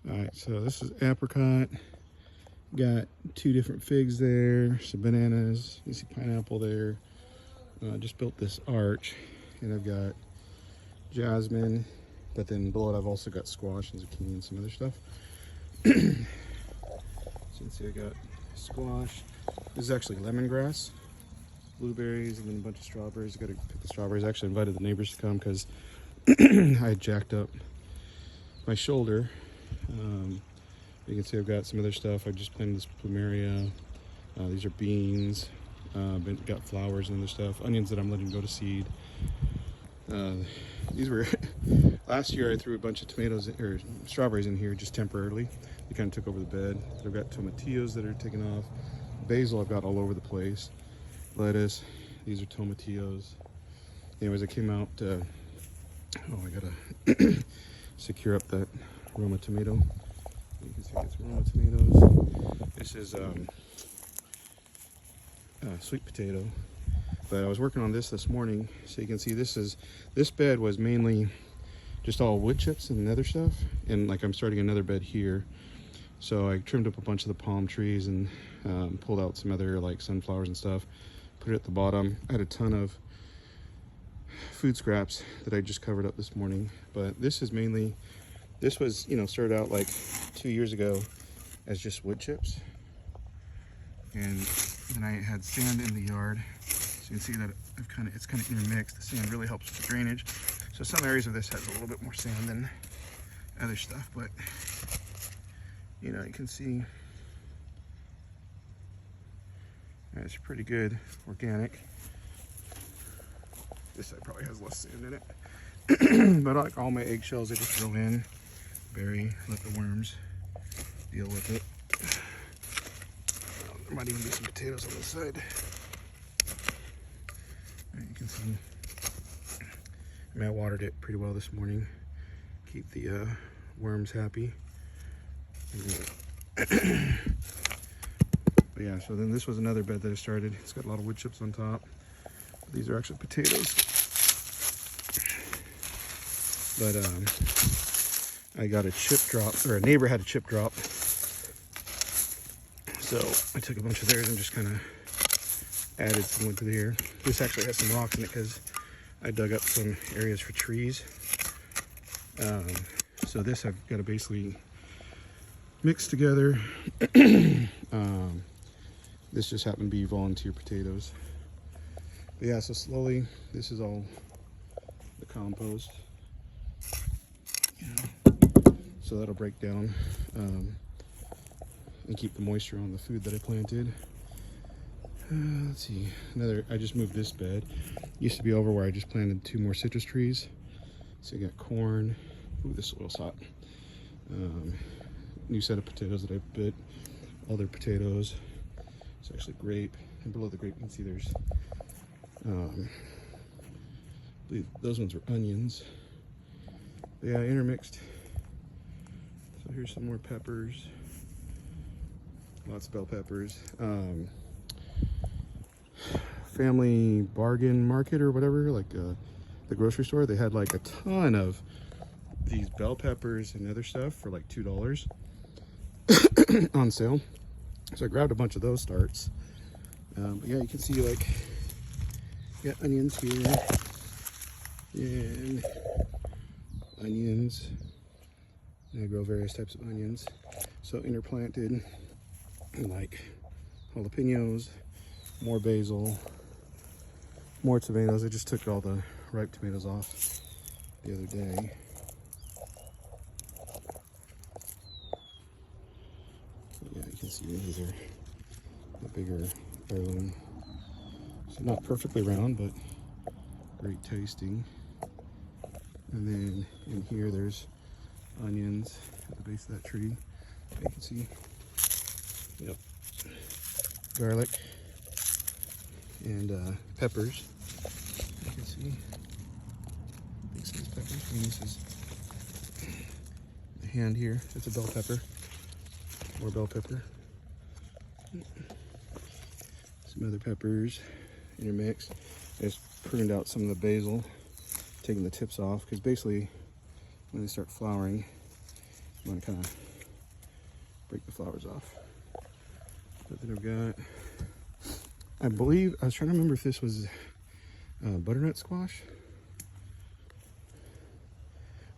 All right, so this is apricot. Got two different figs there, some bananas. You see pineapple there. I just built this arch, and I've got jasmine, but then below it I've also got squash and zucchini and some other stuff. So you can see I got squash. This is actually lemongrass, blueberries, and then a bunch of strawberries. I got to pick the strawberries. I actually invited the neighbors to come because I had jacked up my shoulder. You can see I've got some other stuff. I just planted this plumeria. These are beans. Got flowers and other stuff. Onions that I'm letting go to seed. These were last year. I threw a bunch of tomatoes or strawberries in here just temporarily. They kind of took over the bed. I've got tomatillos that are taken off. Basil I've got all over the place. Lettuce. These are tomatillos. Anyways, I came out. Oh, I gotta secure up that Roma tomato. You can see it's Roma tomatoes. This is sweet potato. But I was working on this morning, so you can see this bed was mainly just all wood chips and other stuff, and like I'm starting another bed here. So I trimmed up a bunch of the palm trees and pulled out some other like sunflowers and stuff, put it at the bottom. I had a ton of food scraps that I just covered up this morning, but this is mainly, this was, you know, started out like 2 years ago as just wood chips, and then I had sand in the yard. So you can see that it's kind of intermixed. The sand really helps with the drainage. So some areas of this has a little bit more sand than other stuff, but you know, you can see it's pretty good organic. This side probably has less sand in it. But like all my eggshells, I just throw in, bury, let the worms deal with it. There might even be some potatoes on this side. You can see, I mean, I watered it pretty well this morning. Keep the worms happy. But yeah, so then this was another bed that I started. It's got a lot of wood chips on top. These are actually potatoes. But I got a chip drop, or a neighbor had a chip drop. So I took a bunch of theirs and just kind of added some wood to here. This actually has some rocks in it because I dug up some areas for trees. So this I've got to basically mix together. This just happened to be volunteer potatoes. But yeah, so slowly, this is all the compost. So that'll break down and keep the moisture on the food that I planted. Let's see, I just moved this bed. Used to be over where I just planted 2 more citrus trees. So you got corn. Ooh, this soil's hot. New set of potatoes that I bit. Other potatoes. It's actually grape. And below the grape you can see there's, I believe those ones were onions. But yeah, intermixed. So here's some more peppers. Lots of bell peppers. Family bargain market or whatever, like the grocery store, they had like a ton of these bell peppers and other stuff for like $2 on sale. So I grabbed a bunch of those starts. But yeah, you can see like, yeah, onions here and onions. And I grow various types of onions. So interplanted, and like jalapenos, more basil, more tomatoes. I just took all the ripe tomatoes off the other day. So yeah, you can see these are the bigger heirloom. So not perfectly round, but great tasting. And then in here there's onions at the base of that tree. You can see, yep, garlic and peppers. You can see big size peppers. And this is the hand here. That's a bell pepper. More bell pepper. Some other peppers intermixed. I just pruned out some of the basil, taking the tips off, because basically when they start flowering, you want to kind of break the flowers off. But then I've got, I believe, I was trying to remember if this was butternut squash.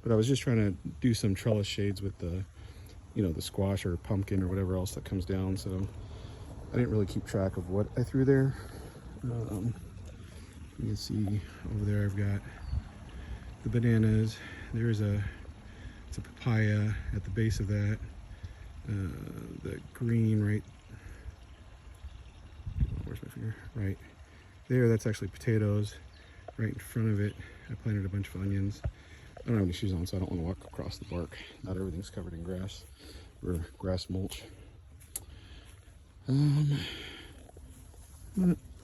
But I was just trying to do some trellis shades with the, you know, the squash or pumpkin or whatever else that comes down. So I didn't really keep track of what I threw there. You can see over there I've got the bananas. There's it's a papaya at the base of that. The green right, where's my finger? Right there, that's actually potatoes. Right in front of it, I planted a bunch of onions. I don't have any shoes on, so I don't want to walk across the bark. Not everything's covered in grass or grass mulch. Then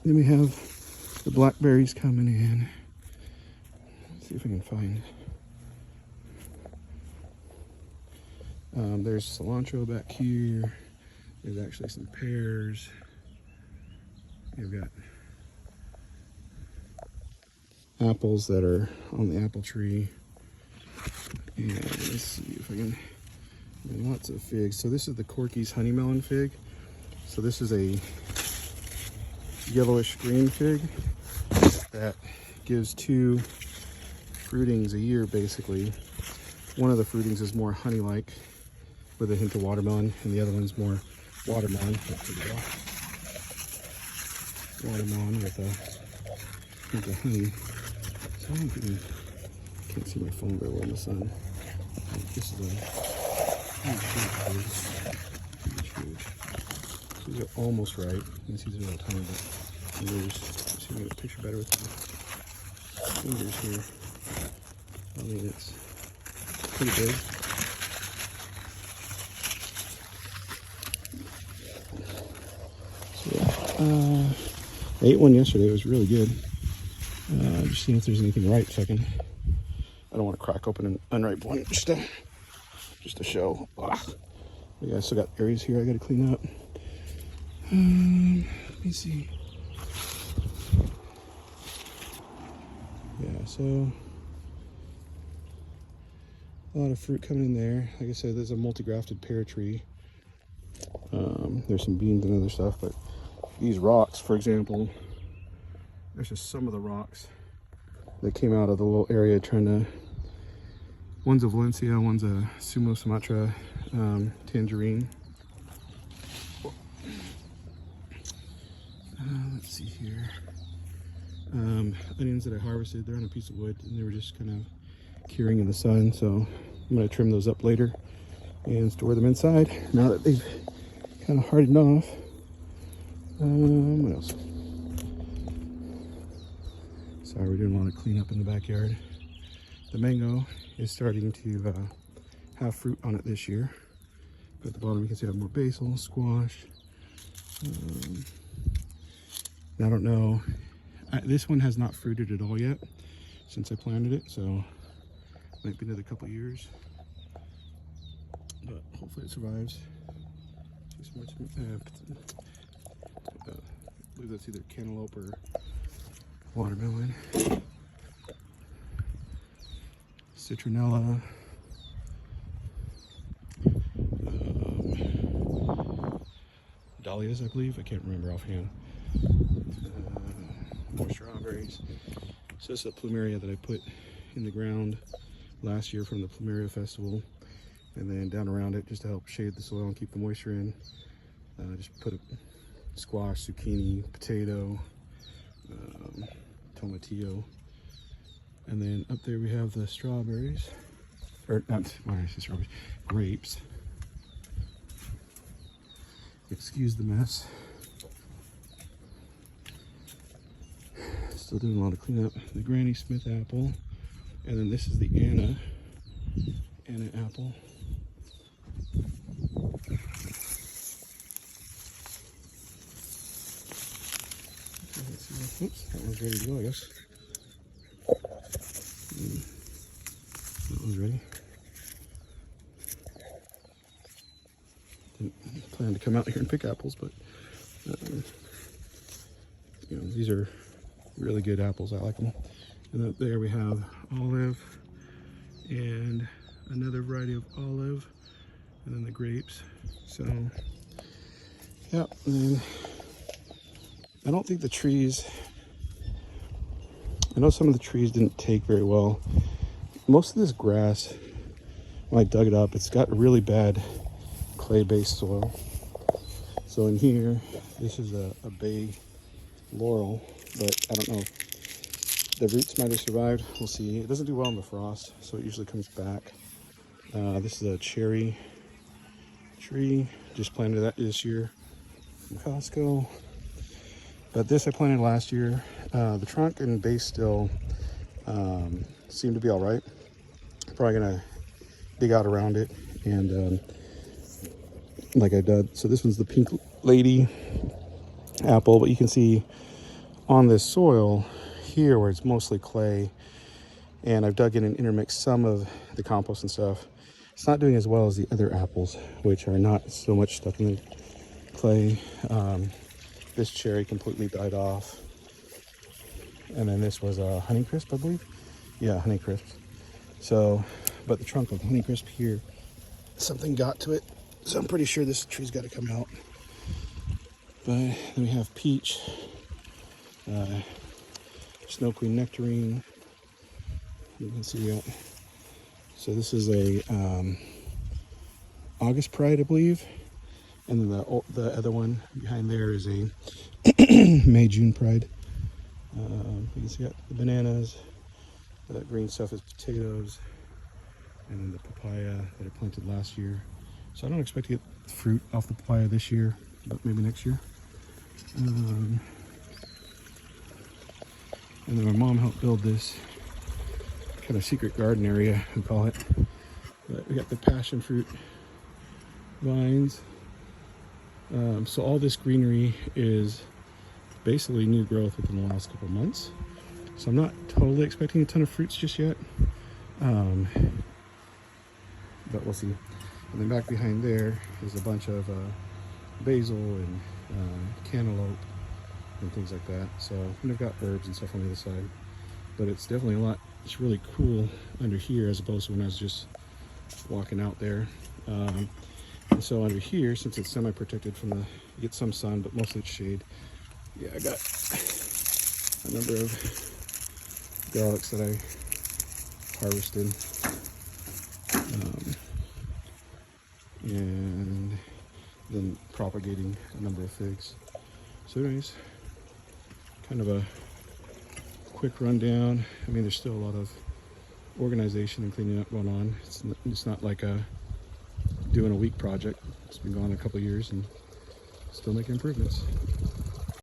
we have the blackberries coming in. Let's see if I can find. There's cilantro back here. There's actually some pears. You've got apples that are on the apple tree. And let's see if I can. Lots of figs. So this is the Corky's honey melon fig. So this is a yellowish green fig that gives 2 fruitings a year basically. One of the fruitings is more honey-like with a hint of watermelon, and the other one's more watermelon. Watermelon with a hint of honey. So I don't think can't see my phone very well in the sun. This is a huge. These are almost right. You can see these are a little tiny bit. Let's see if I can get a picture better with the fingers here. I mean, it's pretty big. So, I ate one yesterday. It was really good. Just seeing if there's anything ripe second. I don't want to crack open an unripe one just to show. Ugh. Yeah, I still got areas here I got to clean up. Let me see. Yeah, so a lot of fruit coming in there. Like I said, there's a multi-grafted pear tree. There's some beans and other stuff, but these rocks, for example, there's just some of the rocks that came out of the little area trying to. One's a Valencia, one's a Sumo Sumatra tangerine. Let's see here. Onions that I harvested, they're on a piece of wood and they were just kind of curing in the sun. So I'm going to trim those up later and store them inside now that they've kind of hardened off. What else? Sorry, we're doing a lot of cleanup in the backyard. The mango is starting to have fruit on it this year. But at the bottom you can see I have more basil, squash. I don't know. This one has not fruited at all yet since I planted it, so might be another couple years. But hopefully it survives. I believe that's either cantaloupe or watermelon. Citronella. Dahlias, I believe. I can't remember offhand. More strawberries. So this is a plumeria that I put in the ground last year from the Plumeria Festival, and then down around it just to help shade the soil and keep the moisture in. Just put a squash, zucchini, potato, tomatillo, and then up there we have the strawberries, or not, why did I say strawberries? Grapes. Excuse the mess. Still doing a lot of cleanup. The Granny Smith apple, and then this is the Anna apple. Oops, that one's ready to go, I guess. That one's ready. Didn't plan to come out here and pick apples, but you know, these are really good apples. I like them. And up there we have olive and another variety of olive. and then the grapes. So yeah, and then I don't think the trees, I know some of the trees didn't take very well. Most of this grass, when I dug it up, it's got really bad clay-based soil. So in here, this is a bay laurel, but I don't know. The roots might have survived. We'll see. It doesn't do well in the frost, so it usually comes back. This is a cherry tree. Just planted that this year from Costco. But this I planted last year. The trunk and base still seem to be all right. Probably gonna dig out around it and like I did. So this one's the Pink Lady apple, but you can see on this soil here where it's mostly clay, and I've dug in and intermixed some of the compost and stuff. It's not doing as well as the other apples, which are not so much stuck in the clay. This cherry completely died off, and then this was a Honeycrisp, I believe. Yeah, Honeycrisp. So, but the trunk of Honeycrisp here, something got to it, so I'm pretty sure this tree's got to come out. But then we have peach, Snow Queen nectarine. You can see that. So this is a August Pride, I believe, and then the other one behind there is a May June Pride. You can see the bananas. That green stuff is potatoes, and then the papaya that I planted last year. So I don't expect to get fruit off the papaya this year, but maybe next year. And then my mom helped build this kind of secret garden area, we call it. But we got the passion fruit vines. So all this greenery is basically new growth within the last couple of months. So I'm not totally expecting a ton of fruits just yet. But we'll see. And then back behind there is a bunch of basil and cantaloupe and things like that. So and I've got herbs and stuff on the other side, but it's definitely a lot. It's really cool under here as opposed to when I was just walking out there. And so under here, since it's semi-protected from you get some sun, but mostly it's shade. Yeah, I got a number of garlics that I harvested, and then propagating a number of figs. So anyways, kind of a quick rundown. I mean, there's still a lot of organization and cleaning up going on. It's not like doing a week project. It's been going a couple of years and still making improvements.